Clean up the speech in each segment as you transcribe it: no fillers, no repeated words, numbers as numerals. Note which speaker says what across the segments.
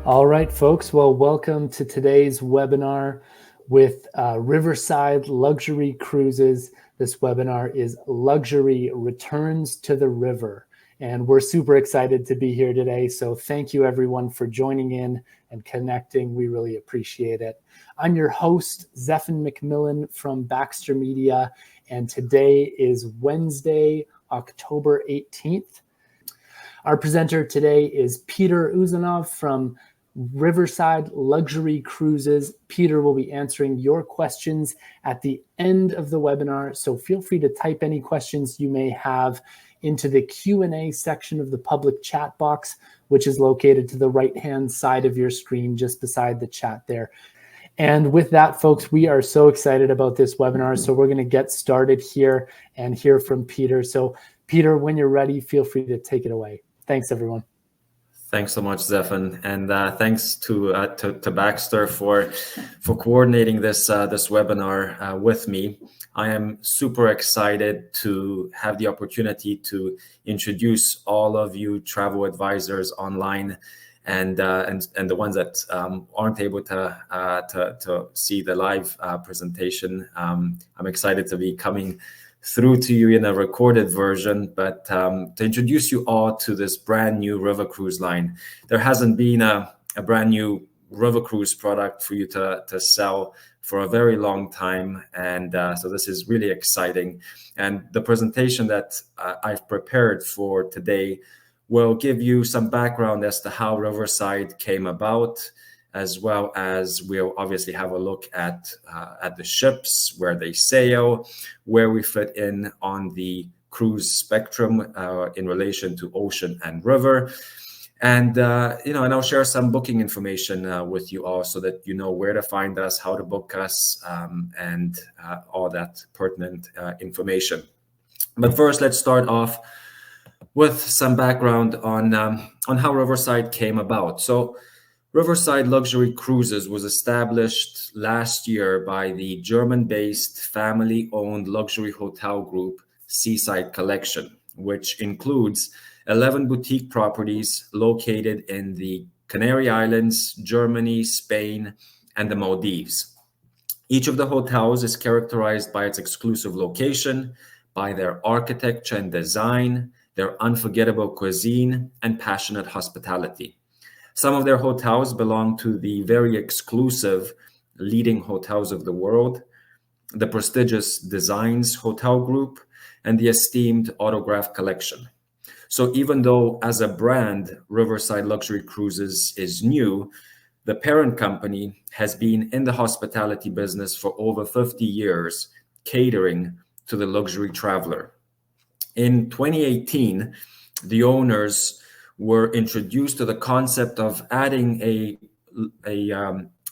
Speaker 1: All right, folks. Well, welcome to today's webinar with Riverside Luxury Cruises. This webinar is Luxury Returns to the River. And we're super excited to be here today. So thank you, everyone, for joining in and connecting. We really appreciate it. I'm your host, Zephan McMillan from Baxter Media. And today is Wednesday, October 18th. Our presenter today is Peter Uzanov from Riverside Luxury Cruises. Peter will be answering your questions at the end of the webinar, so feel free to type any questions you may have into the Q&A section of the public chat box, which is located to the right-hand side of your screen, just beside the chat there. And with that, folks, we are so excited about this webinar, so we're going to get started here and hear from Peter. So, Peter, when you're ready, feel free to take it away. Thanks, everyone.
Speaker 2: Thanks so much, Zephan, and thanks to Baxter for coordinating this webinar with me. I am super excited to have the opportunity to introduce all of you travel advisors online, and the ones that aren't able to see the live presentation. I'm excited to be coming through to you in a recorded version, but to introduce you all to this brand new river cruise line. There hasn't been a brand new river cruise product for you to sell for a very long time, and so this is really exciting. And the presentation that I've prepared for today will give you some background as to how Riverside came about, as well as we'll obviously have a look at the ships, where they sail, where we fit in on the cruise spectrum in relation to ocean and river. And, and I'll share some booking information with you all so that you know where to find us, how to book us, and all that pertinent information. But first, let's start off with some background on how Riverside came about. So Riverside Luxury Cruises was established last year by the German-based family-owned luxury hotel group Seaside Collection, which includes 11 boutique properties located in the Canary Islands, Germany, Spain, and the Maldives. Each of the hotels is characterized by its exclusive location, by their architecture and design, their unforgettable cuisine, and passionate hospitality. Some of their hotels belong to the very exclusive leading hotels of the world, the prestigious Designs Hotel Group, and the esteemed Autograph Collection. So even though as a brand, Riverside Luxury Cruises is new, the parent company has been in the hospitality business for over 50 years, catering to the luxury traveler. In 2018, the owners were introduced to the concept of adding a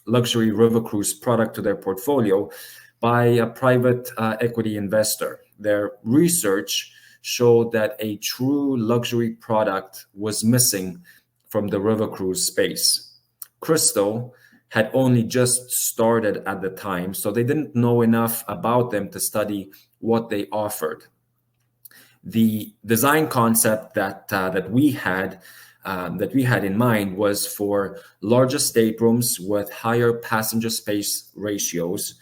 Speaker 2: luxury river cruise product to their portfolio by a private equity investor. Their research showed that a true luxury product was missing from the river cruise space. Crystal had only just started at the time, so they didn't know enough about them to study what they offered. The design concept that we had in mind was for larger staterooms with higher passenger space ratios,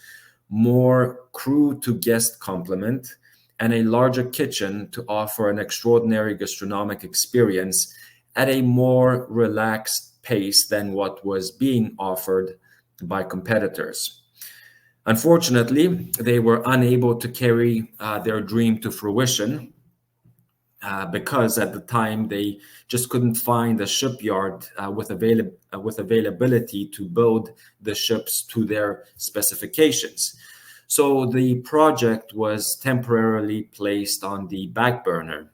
Speaker 2: more crew to guest complement, and a larger kitchen to offer an extraordinary gastronomic experience at a more relaxed pace than what was being offered by competitors. Unfortunately, they were unable to carry their dream to fruition because at the time they just couldn't find a shipyard with availability to build the ships to their specifications. So the project was temporarily placed on the back burner.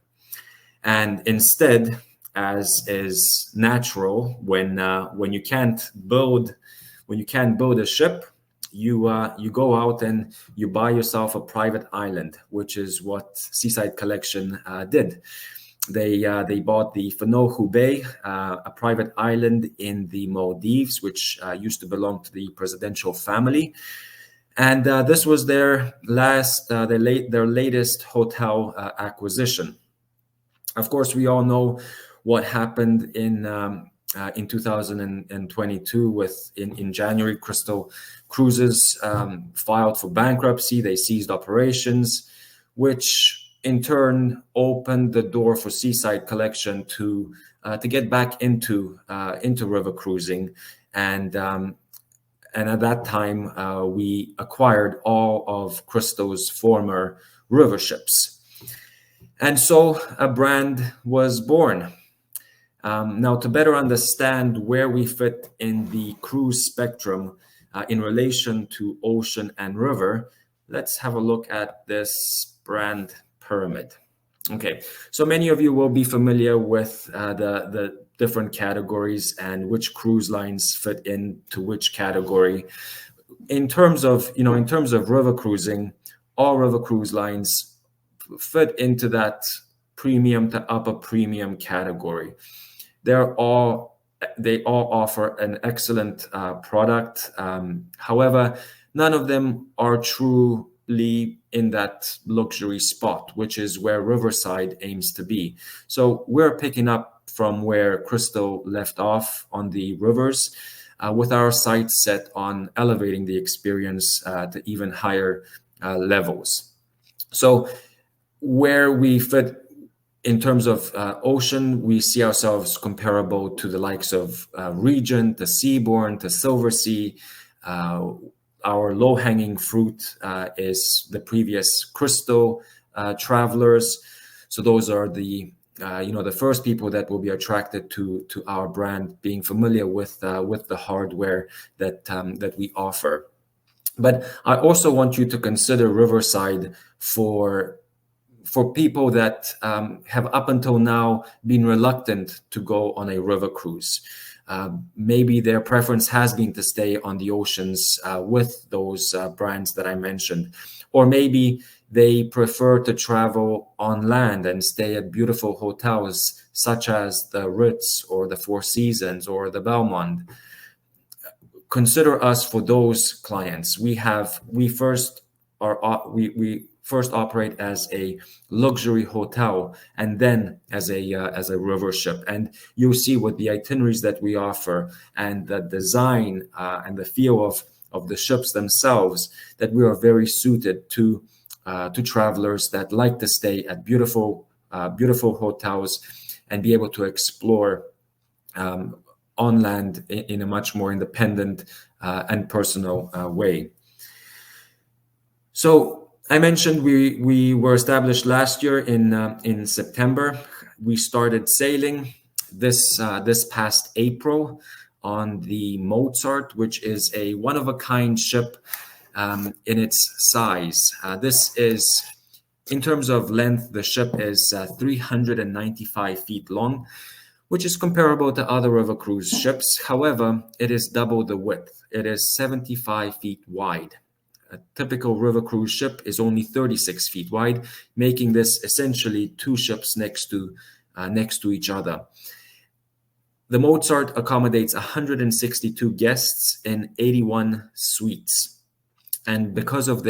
Speaker 2: And instead, as is natural, when you can't build a ship, you go out and you buy yourself a private island, which is what Seaside Collection did. They bought the Fanohu Bay, a private island in the Maldives, which used to belong to the presidential family. And this was their latest hotel acquisition. Of course, we all know what happened in in 2022 in January, Crystal Cruises filed for bankruptcy. They ceased operations, which in turn opened the door for Seaside Collection to get back into river cruising, and at that time we acquired all of Crystal's former river ships, and so a brand was born. Now, to better understand where we fit in the cruise spectrum in relation to ocean and river, let's have a look at this brand pyramid. Okay, so many of you will be familiar with the different categories and which cruise lines fit into which category. In terms of river cruising, all river cruise lines fit into that premium to upper premium category. They all offer an excellent product. However, none of them are truly in that luxury spot, which is where Riverside aims to be. So we're picking up from where Crystal left off on the rivers, with our sights set on elevating the experience to even higher levels. So where we fit in terms of ocean, we see ourselves comparable to the likes of Regent, to Seabourn, to Silversea. Our low-hanging fruit is the previous Crystal travelers. So those are the the first people that will be attracted to our brand, being familiar with the hardware that we offer. But I also want you to consider Riverside for people that have up until now been reluctant to go on a river cruise. Maybe their preference has been to stay on the oceans with those brands that I mentioned. Or maybe they prefer to travel on land and stay at beautiful hotels such as the Ritz or the Four Seasons or the Belmont. Consider us for those clients. We first operate as a luxury hotel and then as a river ship, and you'll see with the itineraries that we offer and the design and the feel of the ships themselves that we are very suited to travelers that like to stay at beautiful hotels and be able to explore on land in a much more independent and personal way. So I mentioned we were established last year in September. We started sailing this past April on the Mozart, which is a one-of-a-kind ship in its size. This is, in terms of length, the ship is 395 feet long, which is comparable to other river cruise ships. However, it is double the width. It is 75 feet wide. A typical river cruise ship is only 36 feet wide, making this essentially two ships next to each other. The Mozart accommodates 162 guests in 81 suites, and because of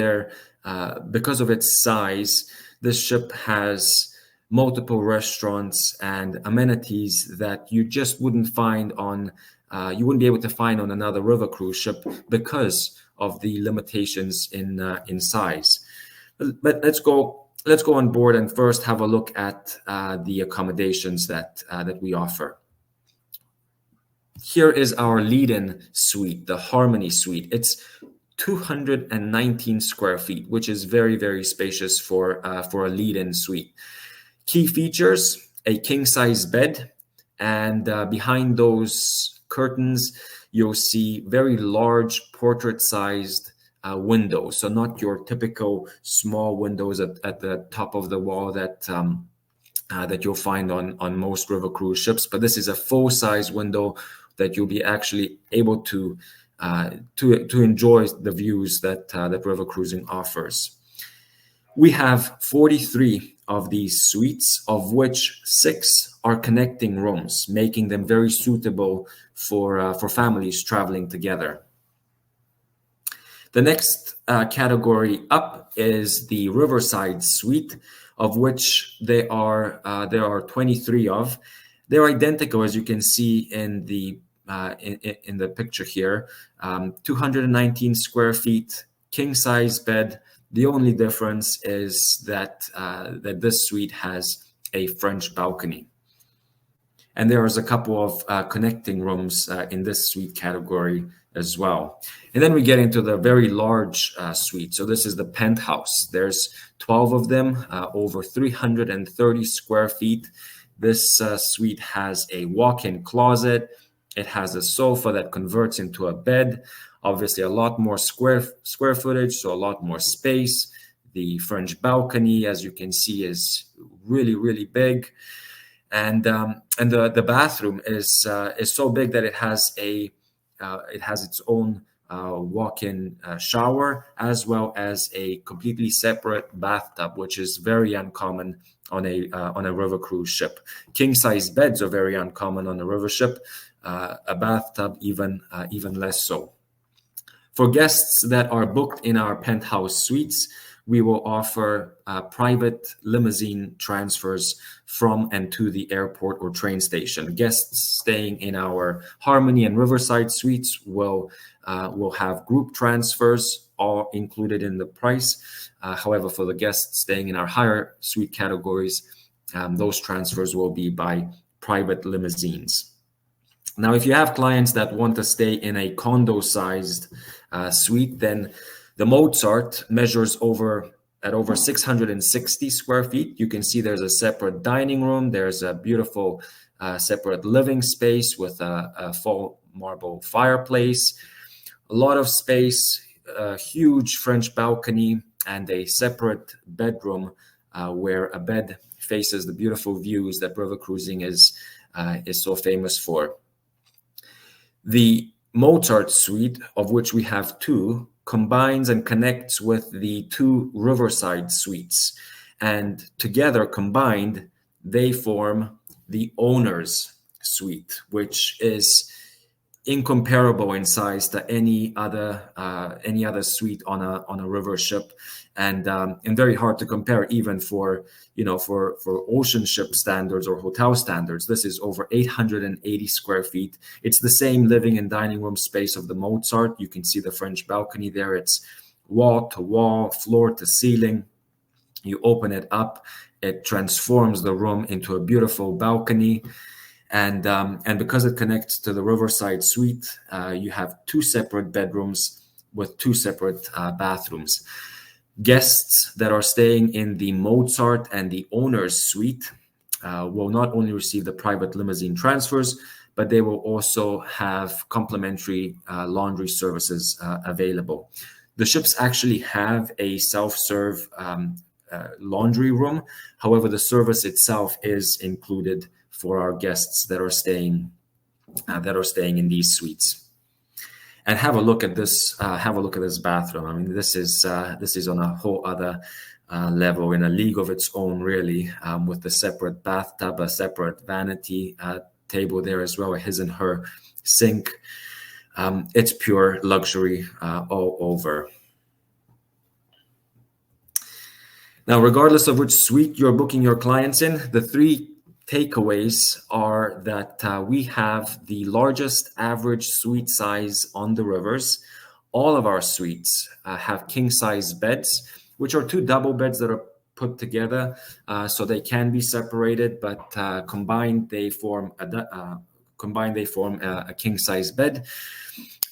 Speaker 2: its size, this ship has multiple restaurants and amenities that you just wouldn't find on you wouldn't be able to find on another river cruise ship because of the limitations in size. But let's go on board and first have a look at the accommodations that we offer. Here is our lead-in suite, the Harmony Suite. It's 219 square feet, which is very, very spacious for a lead-in suite. Key features: a king-size bed, and behind those curtains, you'll see very large portrait-sized windows. So not your typical small windows at the top of the wall that you'll find on most river cruise ships, but this is a full-size window that you'll be actually able to enjoy the views that river cruising offers. We have 43 of these suites, of which 6 are connecting rooms, making them very suitable for families traveling together. The next category up is the Riverside Suite, of which there are 23 of. They're identical, as you can see in the in the picture here. 219 square feet, king size bed. The only difference is that that this suite has a French balcony. And there's a couple of connecting rooms in this suite category as well. And then we get into the very large suite. So this is the penthouse. There's 12 of them, over 330 square feet. This suite has a walk-in closet. It has a sofa that converts into a bed. Obviously, a lot more square footage, so a lot more space. The French balcony, as you can see, is really, really big. And the bathroom is so big that it has its own walk-in shower, as well as a completely separate bathtub, which is very uncommon on a river cruise ship. King size beds are very uncommon on a river ship. A bathtub even less so. For guests that are booked in our penthouse suites, we will offer private limousine transfers from and to the airport or train station. Guests staying in our Harmony and Riverside suites will have group transfers all included in the price. However, for the guests staying in our higher suite categories, those transfers will be by private limousines. Now, if you have clients that want to stay in a condo-sized suite, then the Mozart measures over 660 square feet. You can see there's a separate dining room. There's a beautiful separate living space with a full marble fireplace, a lot of space, a huge French balcony, and a separate bedroom where a bed faces the beautiful views that river cruising is so famous for. The Mozart suite, of which we have two, combines and connects with the two Riverside suites. And together, combined, they form the owner's suite, which is incomparable in size to any other suite on a river ship, and very hard to compare even for ocean ship standards or hotel standards. This is over 880 square feet. It's the same living and dining room space of the Mozart. You can see the French balcony there. It's wall to wall, floor to ceiling. You open it up, it transforms the room into a beautiful balcony. And because it connects to the Riverside suite, you have two separate bedrooms with two separate bathrooms. Guests that are staying in the Mozart and the owner's suite will not only receive the private limousine transfers, but they will also have complimentary laundry services available. The ships actually have a self-serve laundry room. However, the service itself is included for our guests that are staying in these suites. And have a look at this. Have a look at this bathroom. I mean, this is on a whole other level, in a league of its own, really, with the separate bathtub, a separate vanity table there as well, a his and her sink. It's pure luxury all over. Now, regardless of which suite you're booking your clients in, the three takeaways are that we have the largest average suite size on the rivers. All of our suites have king size beds, which are two double beds that are put together, so they can be separated, but combined they form a king size bed.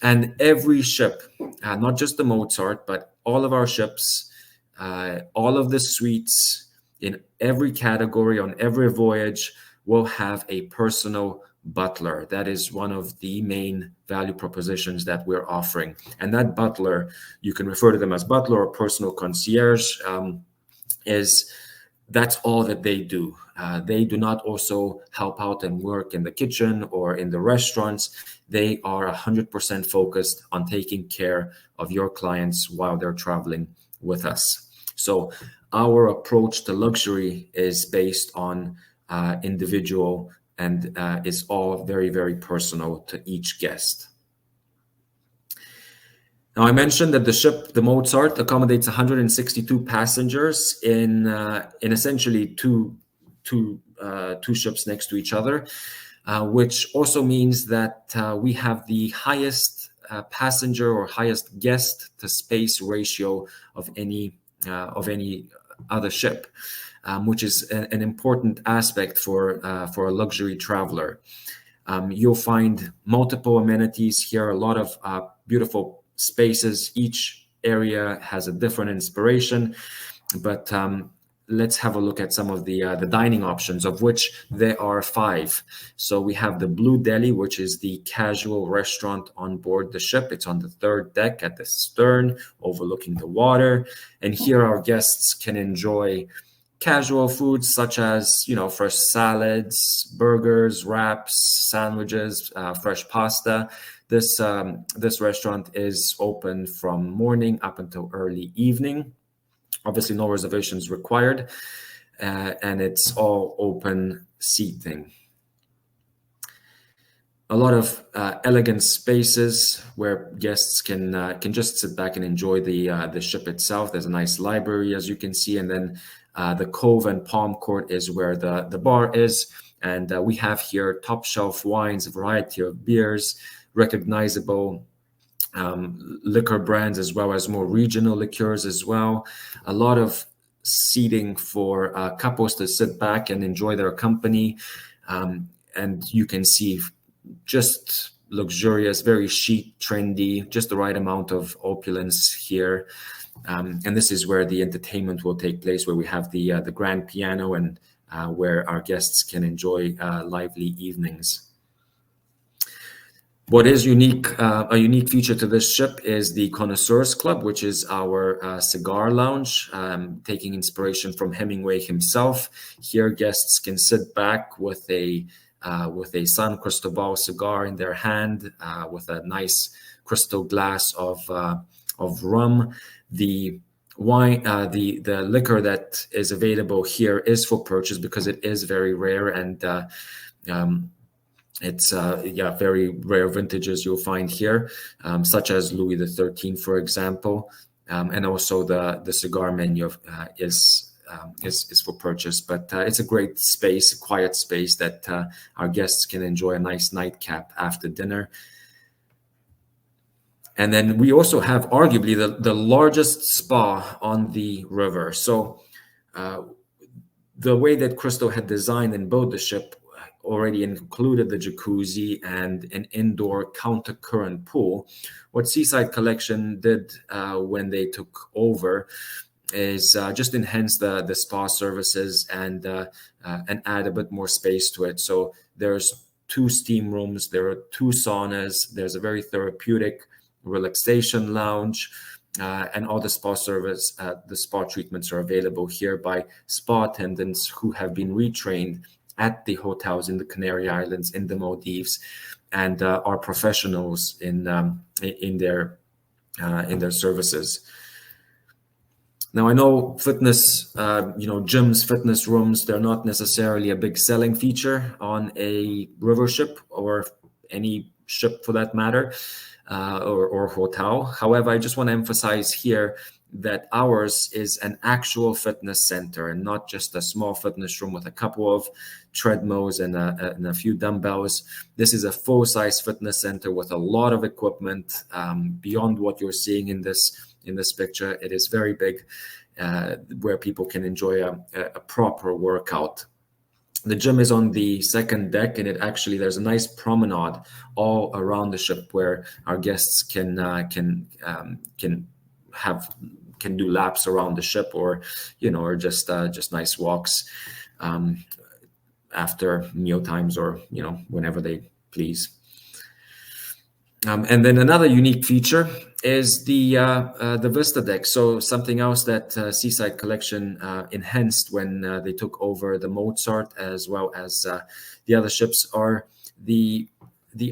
Speaker 2: And every ship, not just the Mozart, but all of our ships, all of the suites in every category on every voyage will have a personal butler. That is one of the main value propositions that we're offering. And that butler, you can refer to them as butler or personal concierge, that's all that they do. They do not also help out and work in the kitchen or in the restaurants. They are 100% focused on taking care of your clients while they're traveling with us. So our approach to luxury is based on individual and is all very, very personal to each guest. Now, I mentioned that the ship, the Mozart, accommodates 162 passengers in essentially two two ships next to each other, which also means that we have the highest passenger or highest guest to space ratio of any other ship, which is an important aspect for a luxury traveler. You'll find multiple amenities here, a lot of beautiful spaces. Each area has a different inspiration, but let's have a look at some of the dining options, of which there are 5. So we have the Blue Deli, which is the casual restaurant on board the ship. It's on the 3rd deck at the stern, overlooking the water. And here our guests can enjoy casual foods such as, fresh salads, burgers, wraps, sandwiches, fresh pasta. This restaurant is open from morning up until early evening. Obviously, no reservations required, and it's all open seating. A lot of elegant spaces where guests can just sit back and enjoy the ship itself. There's a nice library, as you can see, and then the Cove and Palm Court is where the bar is. And we have here top shelf wines, a variety of beers, recognizable liquor brands, as well as more regional liqueurs as well. A lot of seating for couples to sit back and enjoy their company. And you can see just luxurious, very chic, trendy, just the right amount of opulence here. And this is where the entertainment will take place, where we have the grand piano and where our guests can enjoy lively evenings. What is unique, a unique feature to this ship is the Connoisseurs Club, which is our cigar lounge, taking inspiration from Hemingway himself. Here, guests can sit back with a San Cristobal cigar in their hand, with a nice crystal glass of rum. The wine, the liquor that is available here is for purchase because it is very rare, and it's very rare vintages you'll find here, such as Louis XIII, for example, and also the cigar menu is for purchase. But it's a great space, a quiet space that our guests can enjoy a nice nightcap after dinner. And then we also have arguably the largest spa on the river. So the way that Crystal had designed and built the ship already included the jacuzzi and an indoor counter-current pool. What Seaside Collection did when they took over is just enhance the spa services and add a bit more space to it. So there's 2 steam rooms, there are 2 saunas, there's a very therapeutic relaxation lounge, and all the spa service, the spa treatments are available here by spa attendants who have been retrained at the hotels in the Canary Islands, in the Maldives, and are professionals in their services. Now, I know fitness, gyms, fitness rooms, they're not necessarily a big selling feature on a river ship or any ship for that matter, or hotel. However, I just want to emphasize here that ours is an actual fitness center and not just a small fitness room with a couple of treadmills and a few dumbbells. This is a full-size fitness center with a lot of equipment, beyond what you're seeing in this picture. It is very big, where people can enjoy a proper workout. The gym is on the 2nd deck, and there's a nice promenade all around the ship where our guests can do laps around the ship, or just nice walks after meal times, or whenever they please. And then another unique feature is the Vista deck. So something else that Seaside Collection enhanced when they took over the Mozart, as well as the other ships, are the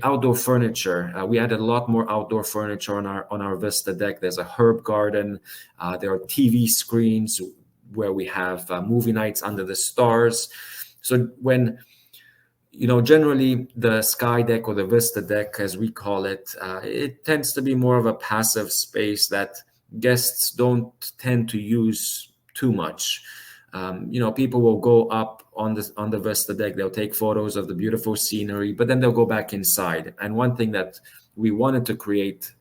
Speaker 2: outdoor furniture. We added a lot more outdoor furniture on our Vista deck. There's a herb garden. There are TV screens where we have movie nights under the stars. So when generally the Sky Deck or the Vista Deck, as we call it, it tends to be more of a passive space that guests don't tend to use too much. People will go up on the Vista deck. They'll take photos of the beautiful scenery, but then they'll go back inside. And one thing that we wanted to create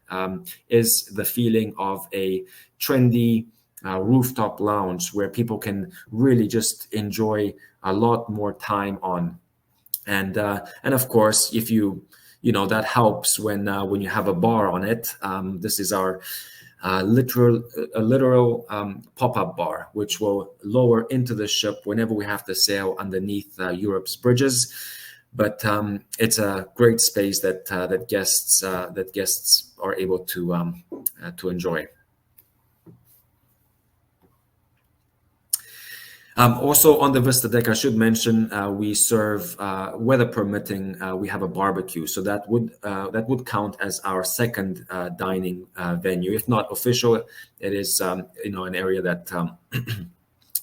Speaker 2: is the feeling of a trendy rooftop lounge where people can really just enjoy a lot more time on. And of course, if that helps when you have a bar on it. This is our literal pop-up bar, which will lower into the ship whenever we have to sail underneath Europe's bridges. But it's a great space that guests are able to enjoy. Also on the Vista deck, I should mention we serve, weather permitting, we have a barbecue, so that would count as our second dining venue. If not official, it is an area that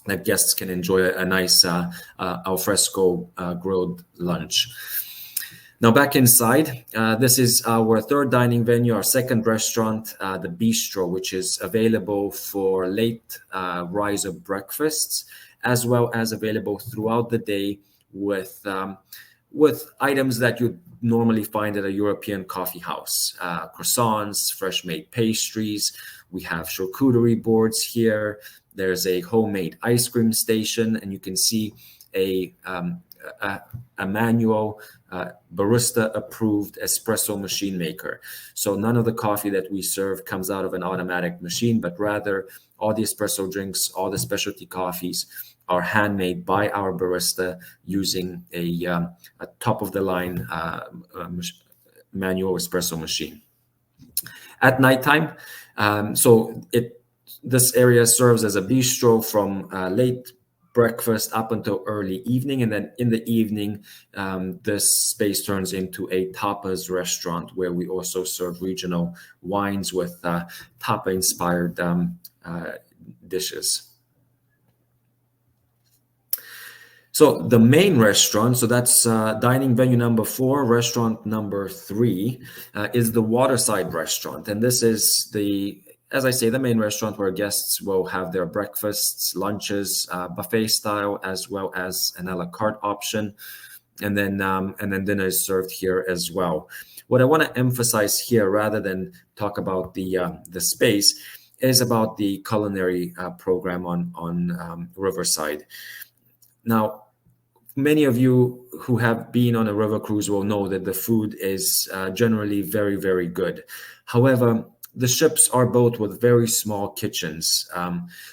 Speaker 2: that guests can enjoy a nice al fresco grilled lunch. Now back inside, this is our third dining venue, our second restaurant, the Bistro, which is available for late riser breakfasts, as well as available throughout the day with items that you'd normally find at a European coffee house. Croissants, fresh-made pastries. We have charcuterie boards here. There's a homemade ice cream station, and you can see a manual barista-approved espresso machine maker. So none of the coffee that we serve comes out of an automatic machine, but rather all the espresso drinks, all the specialty coffees are handmade by our barista using a top-of-the-line manual espresso machine. At nighttime, this area serves as a bistro from late breakfast up until early evening, and then in the evening, this space turns into a tapas restaurant where we also serve regional wines with tapa-inspired dishes. So the main restaurant, so that's dining venue number 4, restaurant number 3, is the Waterside restaurant. And this is as I say, the main restaurant where guests will have their breakfasts, lunches, buffet style, as well as an a la carte option. And then dinner is served here as well. What I want to emphasize here, rather than talk about the space, is about the culinary program on Riverside. Now, many of you who have been on a river cruise will know that the food is generally very, very good. However, the ships are built with very small kitchens.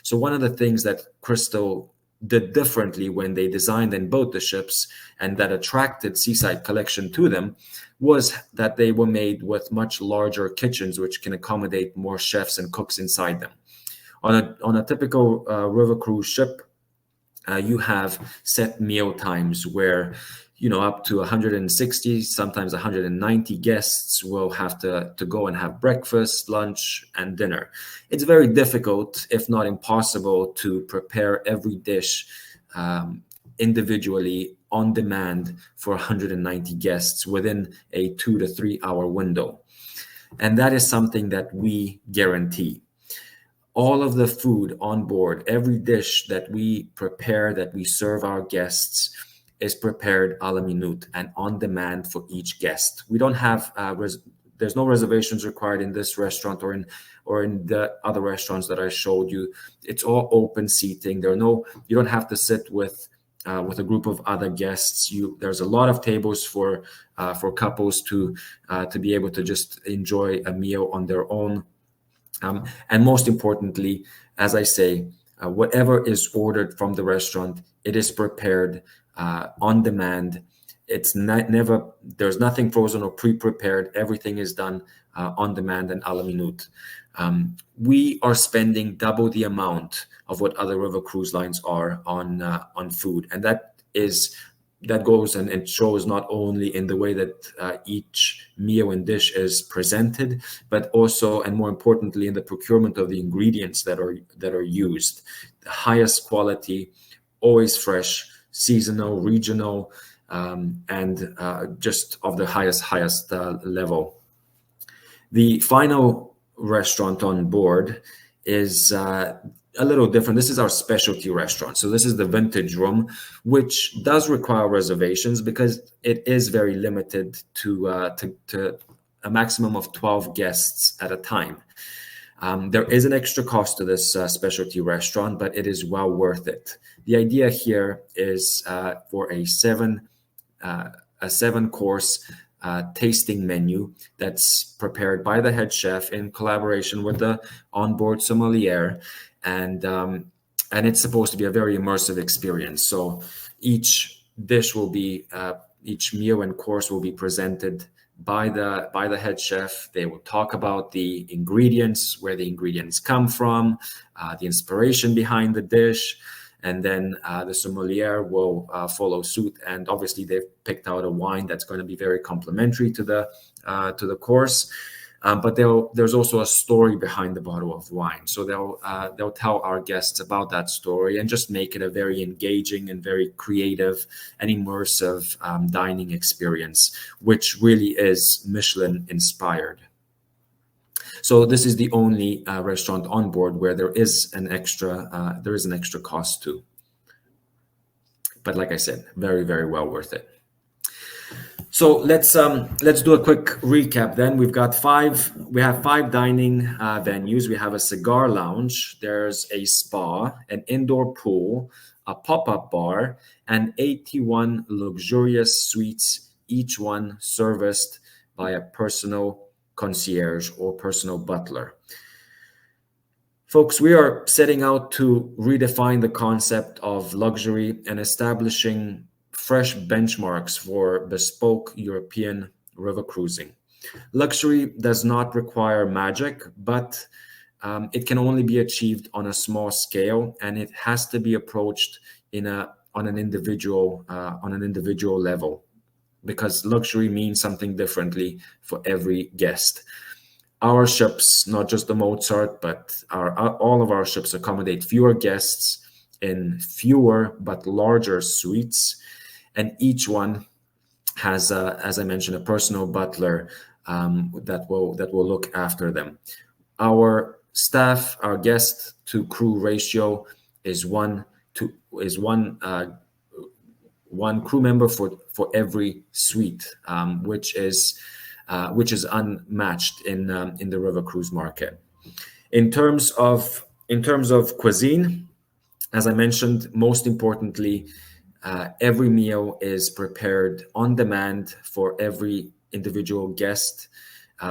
Speaker 2: So one of the things that Crystal did differently when they designed and built the ships, and that attracted Seaside Collection to them, was that they were made with much larger kitchens, which can accommodate more chefs and cooks inside them. On a typical river cruise ship, you have set meal times where up to 160, sometimes 190 guests will have to go and have breakfast, lunch, and dinner. It's very difficult, if not impossible, to prepare every dish individually on demand for 190 guests within a 2 to 3 hour window. And that is something that we guarantee. All of the food on board, every dish that we prepare, that we serve our guests, is prepared a la minute and on demand for each guest. We don't have there's no reservations required in this restaurant or in the other restaurants that I showed you. It's all open seating. You don't have to sit with a group of other guests. There's a lot of tables for couples to be able to just enjoy a meal on their own. And most importantly, as I say, whatever is ordered from the restaurant, it is prepared on demand. It's there's nothing frozen or pre-prepared. Everything is done on demand and a la minute. We are spending double the amount of what other river cruise lines are on food, and that goes and shows not only in the way that each meal and dish is presented, but also, and more importantly, in the procurement of the ingredients that are used. The highest quality, always fresh, seasonal, regional, and just of the highest level. The final restaurant on board is a little different. This is our specialty restaurant. So this is the vintage room, which does require reservations because it is very limited to a maximum of 12 guests at a time. There is an extra cost to this specialty restaurant, but it is well worth it. The idea here is for a seven-course tasting menu that's prepared by the head chef in collaboration with the onboard sommelier, and it's supposed to be a very immersive experience. So each meal and course will be presented by the head chef. They will talk about the ingredients, where the ingredients come from, the inspiration behind the dish, and then the sommelier will follow suit. And obviously, they've picked out a wine that's going to be very complementary to the course. But there's also a story behind the bottle of wine. So they'll tell our guests about that story and just make it a very engaging and very creative and immersive dining experience, which really is Michelin inspired. So this is the only restaurant on board where there is an extra cost too. But like I said, very, very well worth it. So let's do a quick recap then. We have five dining venues. We have a cigar lounge, there's a spa, an indoor pool, a pop-up bar, and 81 luxurious suites, each one serviced by a personal concierge or personal butler. Folks, we are setting out to redefine the concept of luxury and establishing fresh benchmarks for bespoke European river cruising. Luxury does not require magic, but it can only be achieved on a small scale, and it has to be approached on an individual level, because luxury means something differently for every guest. Our ships, not just the Mozart, but all of our ships accommodate fewer guests in fewer but larger suites. And each one has, as I mentioned, a personal butler that will look after them. Our guest to crew ratio is one crew member for every suite, which is unmatched in the river cruise market. In terms of cuisine, as I mentioned, most importantly, every meal is prepared on demand for every individual guest.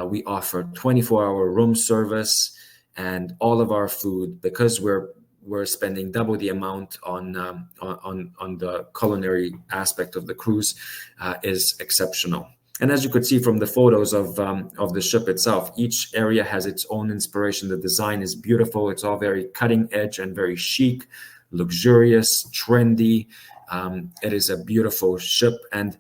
Speaker 2: We offer 24-hour room service, and all of our food, because we're spending double the amount on the culinary aspect of the cruise, is exceptional. And as you could see from the photos of the ship itself, each area has its own inspiration. The design is beautiful. It's all very cutting edge and very chic, luxurious, trendy. It is a beautiful ship, and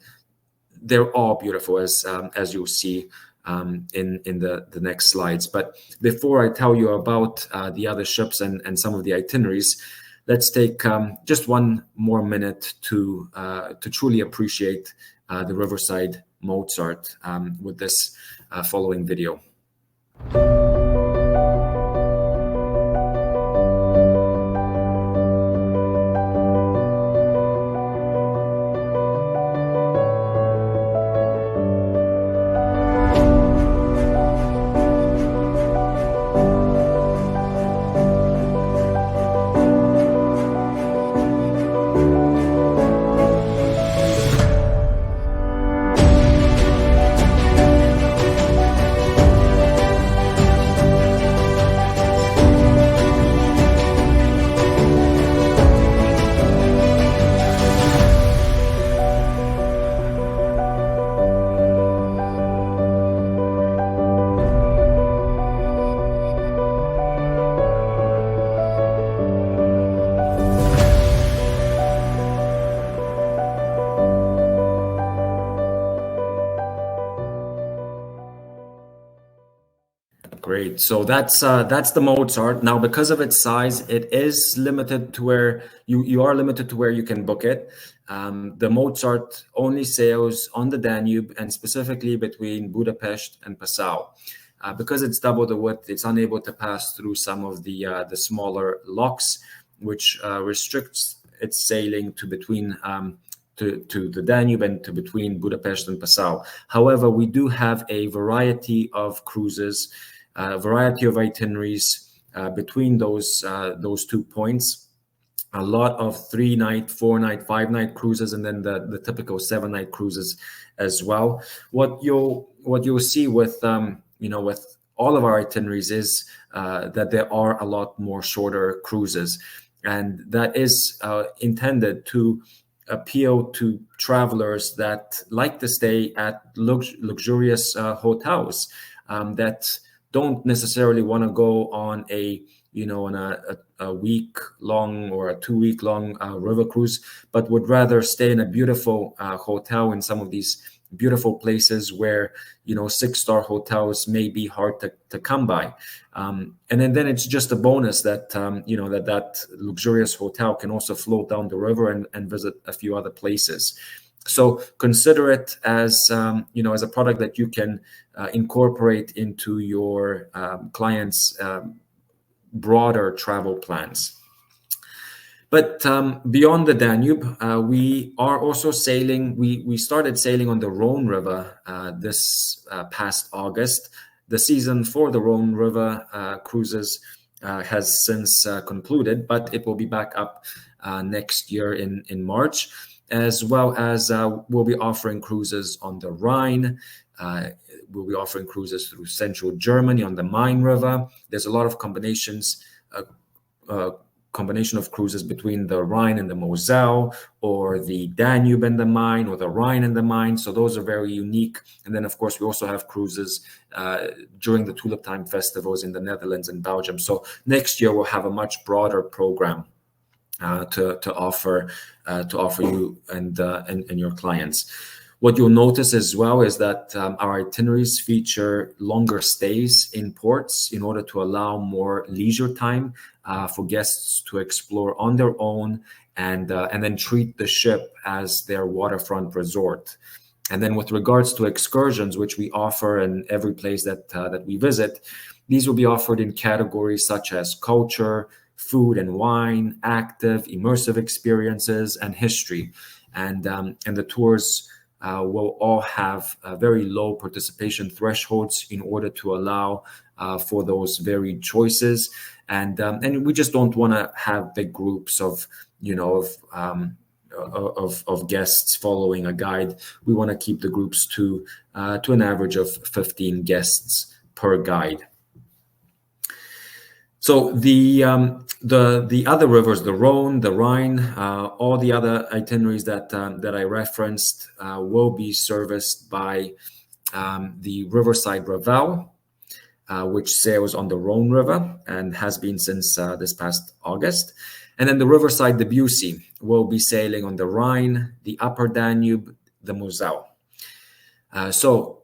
Speaker 2: they're all beautiful, as you'll see in the next slides. But before I tell you about the other ships and some of the itineraries, let's take just one more minute to truly appreciate the Riverside Mozart with this following video. Great. So that's the Mozart. Now, because of its size, it is limited to where you are limited to where you can book it. The Mozart only sails on the Danube, and specifically between Budapest and Passau. because it's double the width, it's unable to pass through some of the smaller locks, which restricts its sailing to between to the Danube and to between Budapest and Passau. However, we do have a variety of cruises, a variety of itineraries between those 2 points. A lot of 3-night, 4-night, 5-night cruises, and then the typical 7-night cruises as well. What you'll see with with all of our itineraries is that there are a lot more shorter cruises, and that is intended to appeal to travelers that like to stay at luxurious hotels, that don't necessarily want to go on a week long or a 2-week long river cruise, but would rather stay in a beautiful hotel in some of these beautiful places where 6-star hotels may be hard to come by, and then it's just a bonus that that luxurious hotel can also float down the river and visit a few other places. So consider it as as a product that you can incorporate into your clients' broader travel plans. But beyond the Danube, we are also sailing. We started sailing on the Rhone River this past August. The season for the Rhone River cruises has since concluded, but it will be back up next year in March, as well as we'll be offering cruises on the Rhine. We'll be offering cruises through central Germany on the Main River. There's a lot of combination of cruises between the Rhine and the Moselle, or the Danube and the Main, or the Rhine and the Main. So those are very unique. And then, of course, we also have cruises during the Tulip Time festivals in the Netherlands and Belgium. So next year we'll have a much broader program to offer you and your clients. What you'll notice as well is that our itineraries feature longer stays in ports in order to allow more leisure time for guests to explore on their own and then treat the ship as their waterfront resort. And then with regards to excursions, which we offer in every place that we visit, these will be offered in categories such as culture, food and wine, active, immersive experiences, and history. And the tours will all have very low participation thresholds in order to allow for those varied choices. And we just don't want to have big groups of guests following a guide. We want to keep the groups to an average of 15 guests per guide. So the other rivers, the Rhone, the Rhine, all the other itineraries that I referenced will be serviced by the Riverside Ravel, which sails on the Rhone River and has been since this past August. And then the Riverside Debussy will be sailing on the Rhine, the Upper Danube, the Moselle. So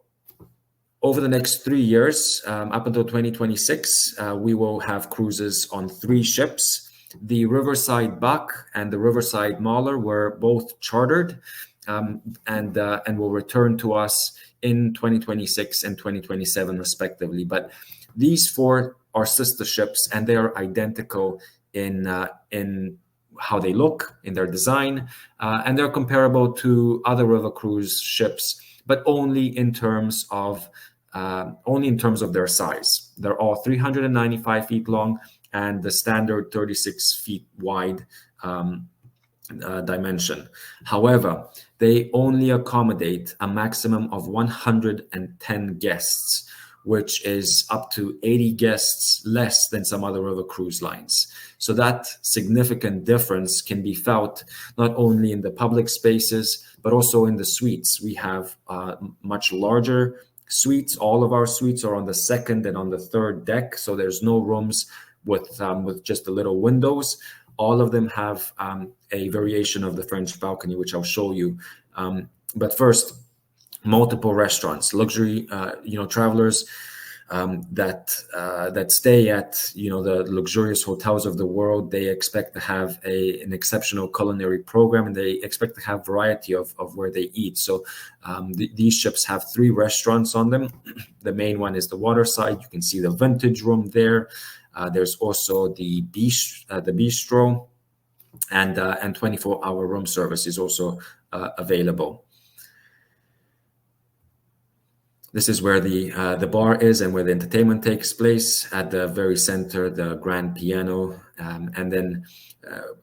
Speaker 2: over the next 3 years, up until 2026, we will have cruises on 3 ships. The Riverside Buck and the Riverside Mahler were both chartered and will return to us in 2026 and 2027, respectively. But these 4 are sister ships, and they are identical in how they look, in their design, and they're comparable to other river cruise ships, but only in terms of their size. They're all 395 feet long and the standard 36 feet wide dimension. However, they only accommodate a maximum of 110 guests, which is up to 80 guests less than some other river cruise lines. So that significant difference can be felt not only in the public spaces, but also in the suites. We have much larger suites. All of our suites are on the 2nd and on the 3rd deck, so there's no rooms with just the little windows. All of them have a variation of the French balcony, which I'll show you. But first, multiple restaurants. Luxury, travelers that stay at the luxurious hotels of the world, they expect to have an exceptional culinary program, and they expect to have variety of where they eat. So these ships have 3 restaurants on them. The main one is the waterside. You can see the vintage room there. There's also the bistro, and 24-hour room service is also available. This is where the bar is and where the entertainment takes place. At the very center, the grand piano, and then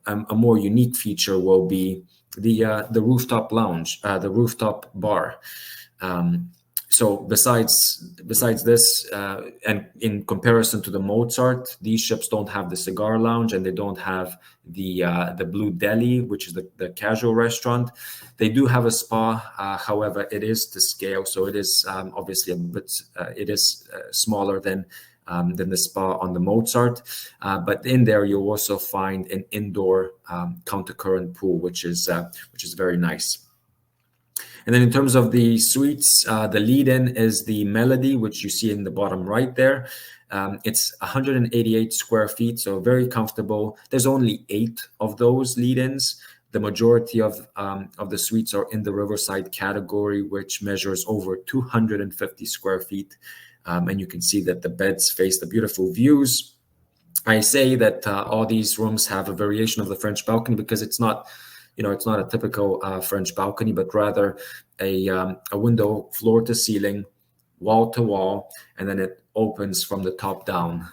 Speaker 2: a more unique feature will be the rooftop lounge, the rooftop bar. So besides this, and in comparison to the Mozart, these ships don't have the cigar lounge, and they don't have the Blue Deli, which is the casual restaurant. They do have a spa, however, it is to scale, so it is obviously a bit smaller than the spa on the Mozart. But in there, you'll also find an indoor countercurrent pool, which is very nice. And then in terms of the suites, the lead-in is the Melody, which you see in the bottom right there. It's 188 square feet, so very comfortable. There's only 8 of those lead-ins. The majority of the suites are in the Riverside category, which measures over 250 square feet. And you can see that the beds face the beautiful views. I say that all these rooms have a variation of the French balcony because it's not a typical French balcony, but rather a window floor to ceiling, wall to wall, and then it opens from the top down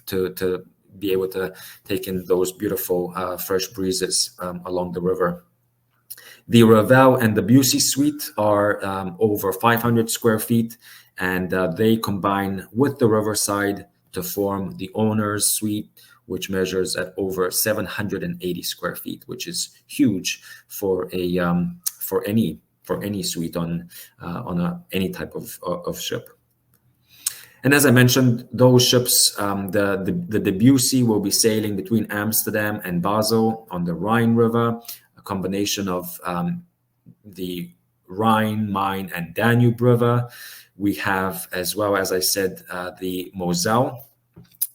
Speaker 2: to be able to take in those beautiful fresh breezes along the river. The Ravel and the Busey suite are over 500 square feet, and they combine with the Riverside to form the owner's suite, which measures at over 780 square feet, which is huge for any suite on any type of ship. And as I mentioned, those ships, the Debussy will be sailing between Amsterdam and Basel on the Rhine River, a combination of the Rhine, Main, and Danube River. We have, as well as I said, the Moselle.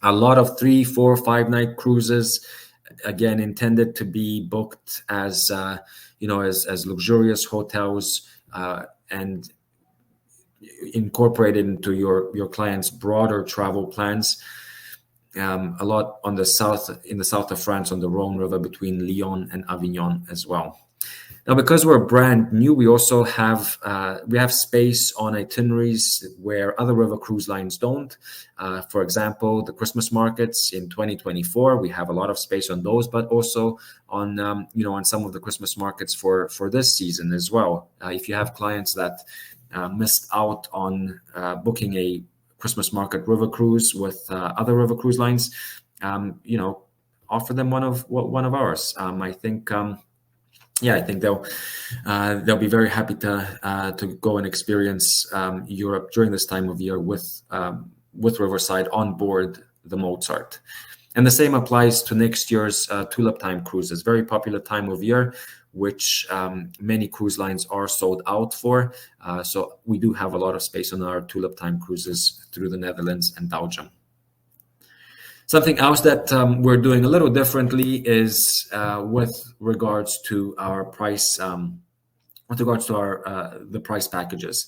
Speaker 2: A lot of 3, 4, 5-night cruises, again intended to be booked as as luxurious hotels and incorporated into your clients' broader travel plans. A lot in the south of France on the Rhone River between Lyon and Avignon as well. Now, because we're brand new, we also have space on itineraries where other river cruise lines don't. For example, the Christmas markets in 2024, we have a lot of space on those, but also on on some of the Christmas markets for this season as well. If you have clients that missed out on booking a Christmas market river cruise with other river cruise lines, offer them one of ours. I think they'll be very happy to go and experience Europe during this time of year with Riverside on board the Mozart. And the same applies to next year's Tulip Time cruises, very popular time of year, which many cruise lines are sold out for. So we do have a lot of space on our Tulip Time cruises through the Netherlands and Belgium. Something else that we're doing a little differently is with regards to our price, the price packages.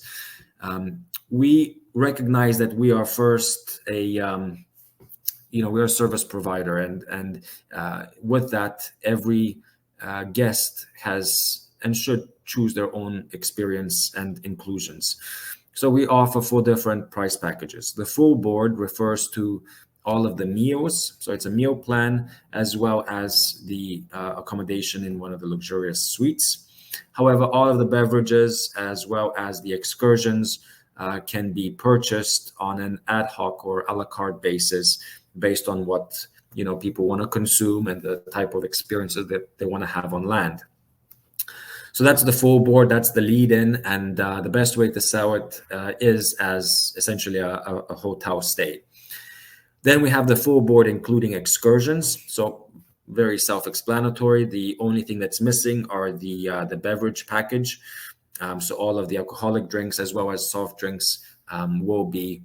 Speaker 2: We recognize that we are first we're a service provider, and with that, every guest has and should choose their own experience and inclusions. So we offer 4 different price packages. The full board refers to all of the meals, so it's a meal plan, as well as the accommodation in one of the luxurious suites. However, all of the beverages, as well as the excursions, can be purchased on an ad hoc or a la carte basis based on what people want to consume and the type of experiences that they want to have on land. So that's the full board, that's the lead-in, and the best way to sell it is as essentially a hotel stay. Then we have the full board including excursions, so very self-explanatory. The only thing that's missing are the beverage package. So all of the alcoholic drinks as well as soft drinks will be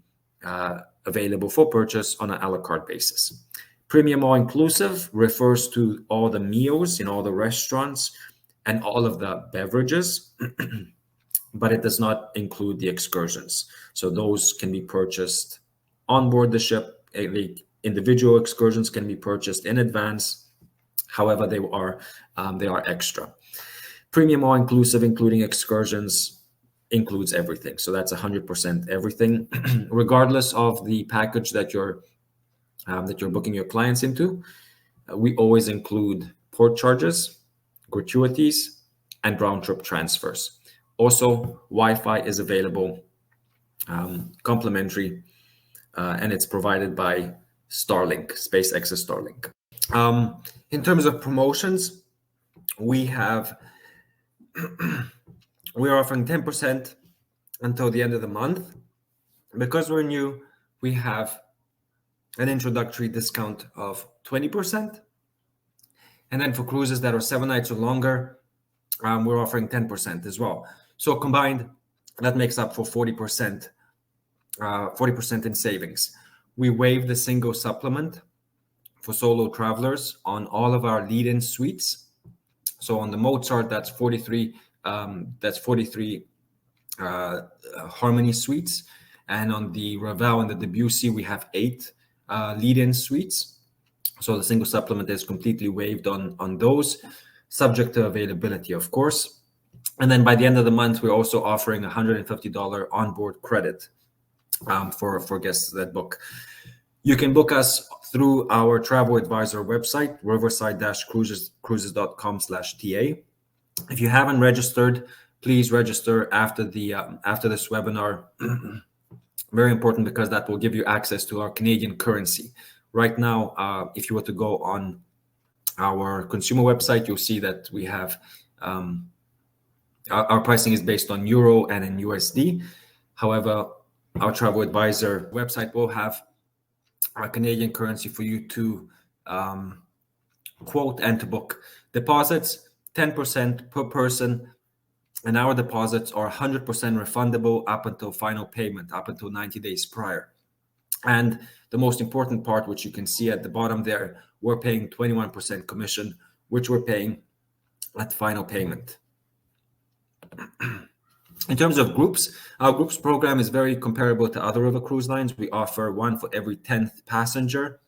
Speaker 2: available for purchase on an a la carte basis. Premium all inclusive refers to all the meals in all the restaurants and all of the beverages, but it does not include the excursions. So those can be purchased on board the ship. The individual excursions can be purchased in advance. However, they are extra. Premium all inclusive, including excursions, includes everything. So that's 100% everything, regardless of the package that you're booking your clients into. We always include port charges, gratuities, and round trip transfers. Also, Wi-Fi is available, complimentary, and it's provided by Starlink, SpaceX's Starlink. In terms of promotions, we're offering 10% until the end of the month. Because we're new, we have an introductory discount of 20%. And then for cruises that are 7 nights or longer, we're offering 10% as well. So combined, that makes up for 40% in savings. We waive the single supplement for solo travelers on all of our lead-in suites. So on the Mozart, that's 43 Harmony suites, and on the Ravel and the Debussy, we have 8 lead-in suites. So the single supplement is completely waived on those, subject to availability, of course. And then by the end of the month, we're also offering $150 onboard credit for guests that book. You can book us through our travel advisor website, riverside-cruises.com/TA. If you haven't registered, please register after this webinar. Very important, because that will give you access to our Canadian currency. Right now, if you were to go on our consumer website, you'll see that we have our pricing is based on euro and in USD. However, our travel advisor website will have our Canadian currency for you to quote and to book. Deposits, 10% per person, and our deposits are 100% refundable up until final payment, up until 90 days prior. And the most important part, which you can see at the bottom there, we're paying 21% commission, which we're paying at final payment. In terms of groups, our groups program is very comparable to other river cruise lines. We offer one for every 10th passenger.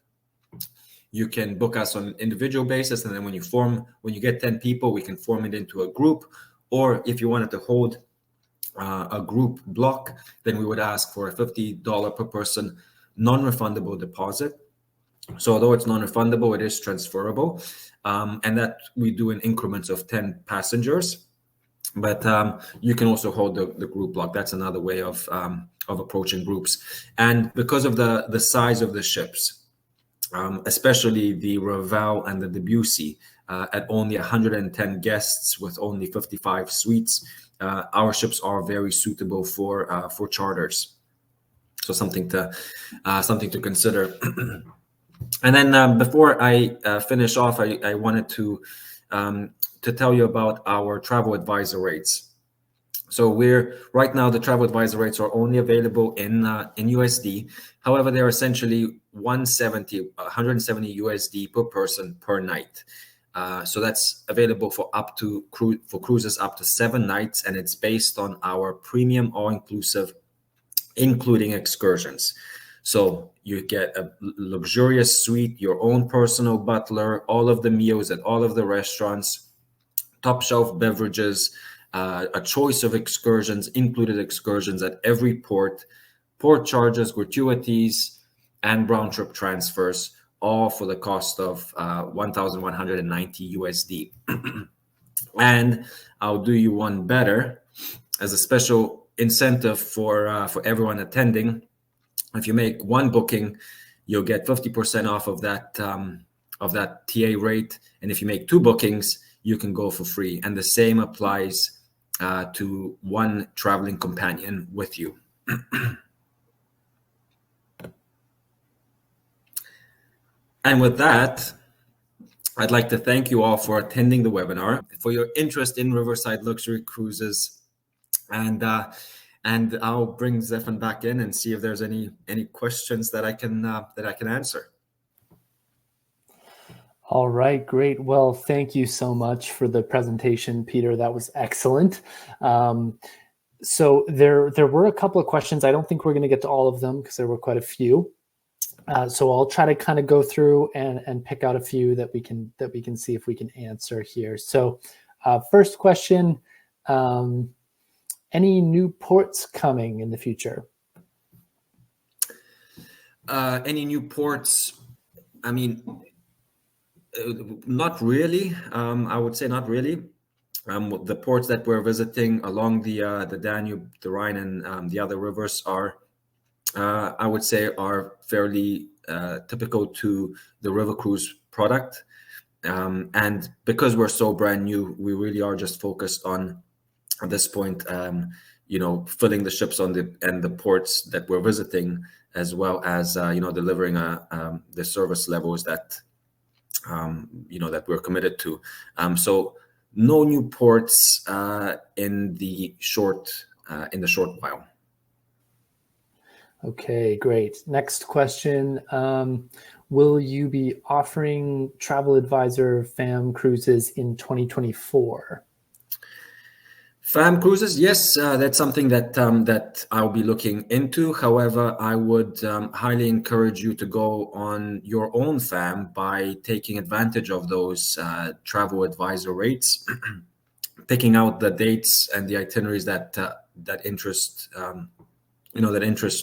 Speaker 2: You can book us on an individual basis, and then when you get 10 people, we can form it into a group. Or if you wanted to hold a group block, then we would ask for a $50 per person non-refundable deposit. So although it's non-refundable, it is transferable, and that we do in increments of 10 passengers. But you can also hold the group block. That's another way of approaching groups. And because of the size of the ships, especially the Ravel and the Debussy, at only 110 guests with only 55 suites, our ships are very suitable for charters. So something to consider. And then before I finish off, I wanted to tell you about our travel advisor rates. So right now the travel advisor rates are only available in USD. However, they're essentially 170 USD per person per night. So that's available for cruises up to 7 nights, and it's based on our premium all-inclusive, including excursions. So you get a luxurious suite, your own personal butler, all of the meals at all of the restaurants, top shelf beverages, a choice of excursions, included excursions at every port charges, gratuities, and round trip transfers, all for the cost of 1,190 USD. And I'll do you one better. As a special incentive for everyone attending, if you make one booking, you'll get 50% off of that TA rate, and if you make 2 bookings, you can go for free. And the same applies to one traveling companion with you. And with that, I'd like to thank you all for attending the webinar, for your interest in Riverside Luxury Cruises, and and I'll bring Zephan back in and see if there's any questions that I can answer.
Speaker 1: All right, great. Well, thank you so much for the presentation, Peter. That was excellent. So there were a couple of questions. I don't think we're going to get to all of them because there were quite a few. So I'll try to kind of go through and pick out a few that we can see if we can answer here. So first question, any new ports coming in the future?
Speaker 2: Any new ports? I mean, not really. I would say not really. The ports that we're visiting along the Danube, the Rhine, and the other rivers are, I would say, are fairly typical to the river cruise product. And because we're so brand new, we really are just focused on, at this point, filling the ships on the ports that we're visiting, as well as delivering the service levels that that we're committed to. So no new ports in the short while.
Speaker 1: Okay, great. Next question. Will you be offering Travel Advisor FAM cruises in 2024?
Speaker 2: FAM cruises, yes, that's something that I'll be looking into. However, I would highly encourage you to go on your own FAM by taking advantage of those travel advisor rates, picking out the dates and the itineraries that interest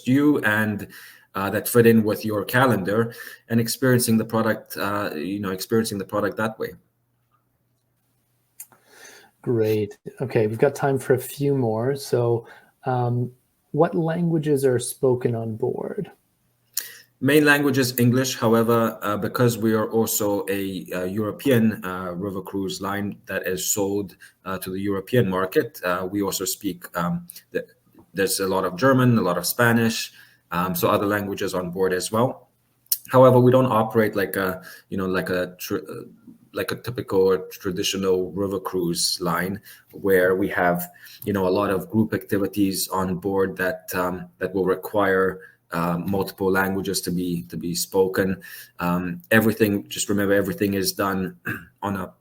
Speaker 2: you and that fit in with your calendar, and experiencing the product that way.
Speaker 1: Great. Okay, we've got time for a few more. So what languages are spoken on board?
Speaker 2: Main language is English. However, because we are also a European river cruise line that is sold to the European market, we also speak, there's a lot of German, a lot of Spanish, so other languages on board as well. However, we don't operate like a typical or traditional river cruise line, where we have a lot of group activities on board that will require multiple languages to be spoken. Everything, just remember, everything is done on a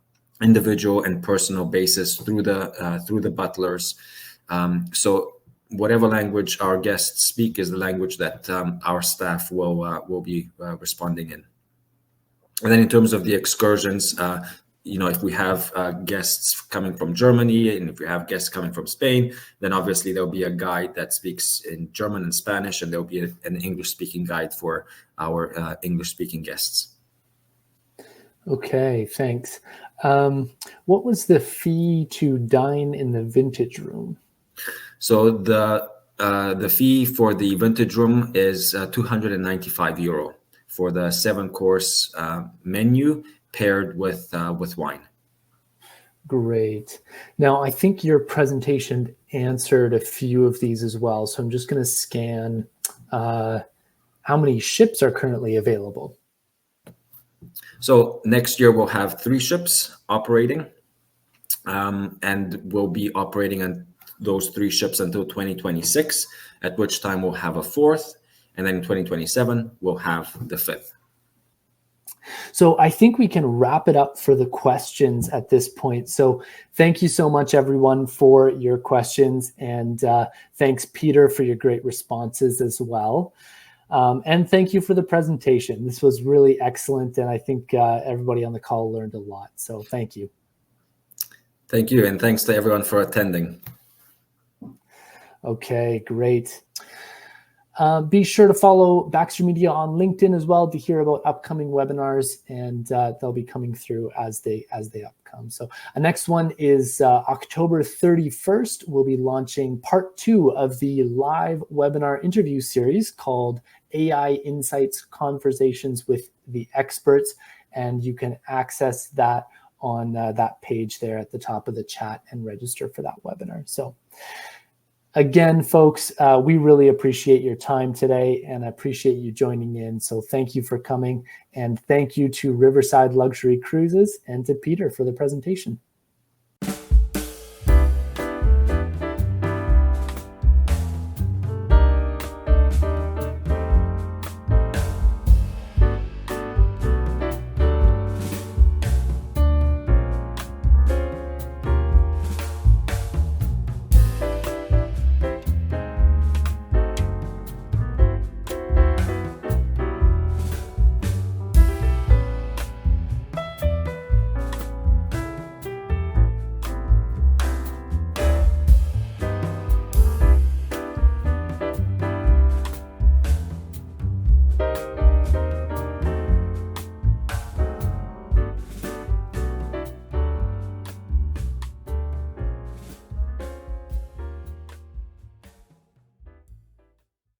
Speaker 2: individual and personal basis through the butlers. So whatever language our guests speak is the language that our staff will be responding in. And then in terms of the excursions, if we have guests coming from Germany, and if we have guests coming from Spain, then obviously there'll be a guide that speaks in German and Spanish, and there'll be an English-speaking guide for our English-speaking guests.
Speaker 1: Okay, thanks. What was the fee to dine in the vintage room?
Speaker 2: So the fee for the vintage room is €295 for the 7-course menu paired with wine.
Speaker 1: Great. Now, I think your presentation answered a few of these as well. So I'm just going to scan how many ships are currently available.
Speaker 2: So next year we'll have 3 ships operating, and we'll be operating on those 3 ships until 2026, at which time we'll have a 4th, and then in 2027 we'll have the 5th.
Speaker 1: So I think we can wrap it up for the questions at this point. So thank you so much, everyone, for your questions. And thanks, Peter, for your great responses as well. And thank you for the presentation. This was really excellent. And I think everybody on the call learned a lot. So thank you.
Speaker 2: Thank you. And thanks to everyone for attending.
Speaker 1: Okay, great. Be sure to follow Baxter Media on LinkedIn as well to hear about upcoming webinars, and they'll be coming through as they upcome. So the next one is October 31st. We'll be launching part 2 of the live webinar interview series called AI Insights Conversations with the Experts, and you can access that on that page there at the top of the chat and register for that webinar. So again, folks, we really appreciate your time today and appreciate you joining in. So thank you for coming, and thank you to Riverside Luxury Cruises and to Peter for the presentation.